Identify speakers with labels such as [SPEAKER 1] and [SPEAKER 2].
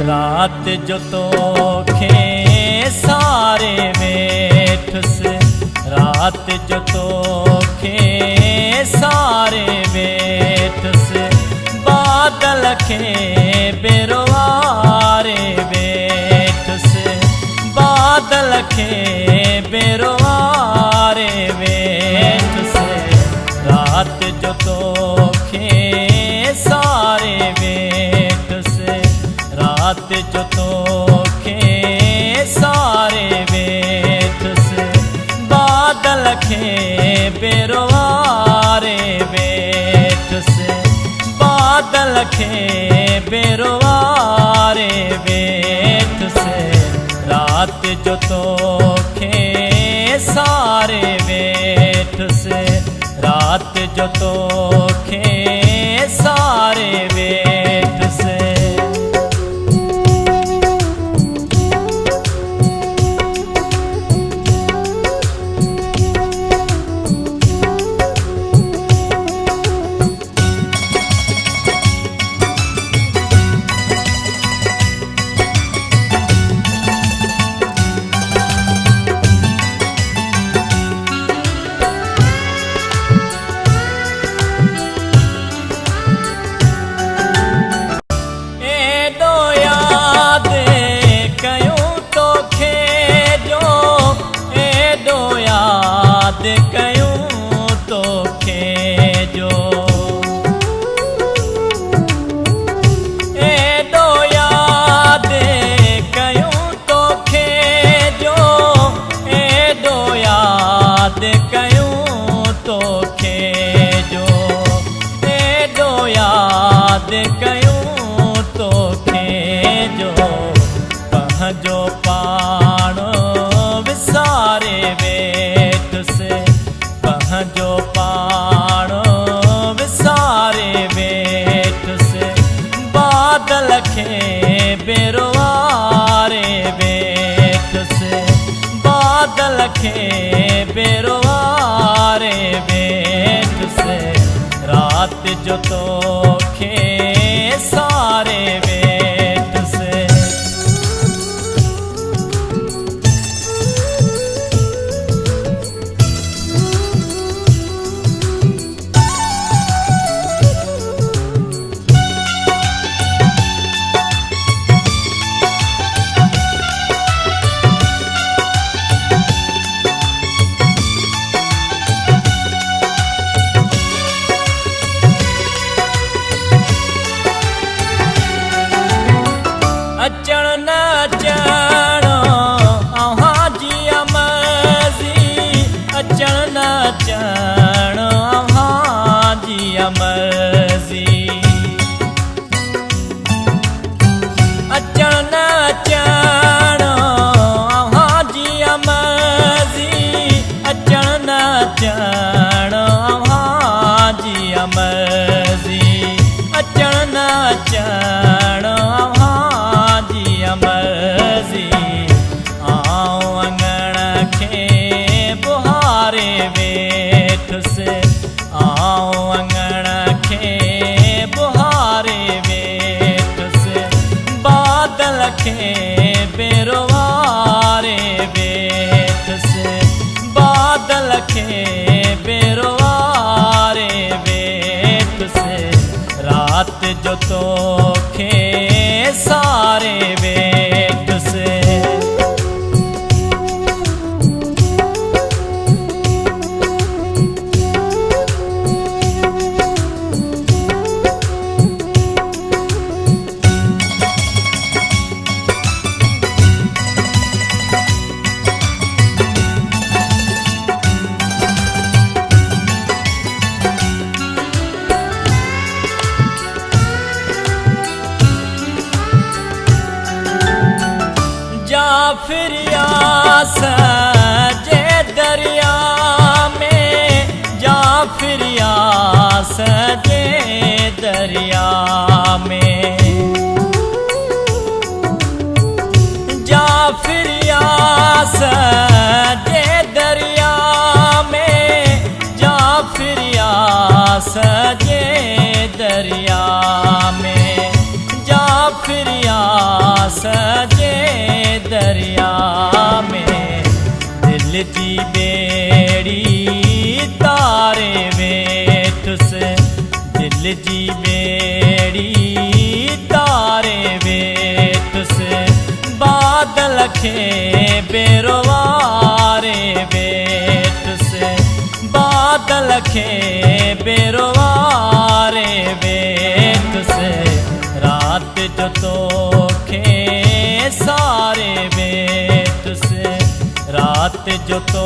[SPEAKER 1] रात जो तोखे सारे वेठुस, रात जो तोखे सारे वेठुस, बादल खे बेरवारे वेठुस, बादल खे बेरवारे वेठुस, रात जो तोखे सारे वेठुस, रात जो तोखे सारे वेठुस, बादल खे बेरवारे वेठुस, बादल खे बेरवारे वेठुस, रात जो तोखे सारे वेठुस, रात जो तोखे सारे वेठुस। कयूं तोखे जो एॾो यादि कयूं तोखे जो, एॾो यादि कयूं तोखे जो, एॾो यादि कयूं तोखे जो, पंहिंजो पाण विसारे वेठुस, पंहिंजो पाण विसारे वेठुस, बादल खे बेरवारे वेठुस, बादल खे बेरवारे वेठुस, रात जो तोखे सारे वेठुस। अचण न अचण अव्हां जी मर्ज़ी, अचण न अचण अव्हां जी मर्ज़ी, अचण न अचण अव्हां जी मर्ज़ी, अचण न अचण अव्हां जी मर्ज़ी, अचण न अचण मर्ज़ी, आऊं अंगण खे बुहारे वेठुस, आऊं अंगण खे बुहारे वेठुस, बादल खे बेरवारे वेठुस, बादल खे बेरवारे वेठुस, रात जो तोखे सारे वेठुस। जाफिरिया सजे दरिया में, जाफिरिया सजे दरिया में, जाफिरिया सजे दरिया में, जाफिरिया सजे दरिया में, जाफिरिया सजे दरिया में दिल जी बेड़ी तारे वेठ से दिल जी बेड़ी तारे वेठ से बादल खे बेरवारे वेठ से बादल खे बेरवारे वेठ से रात जो तो खे सारे वेठ से रात जो तो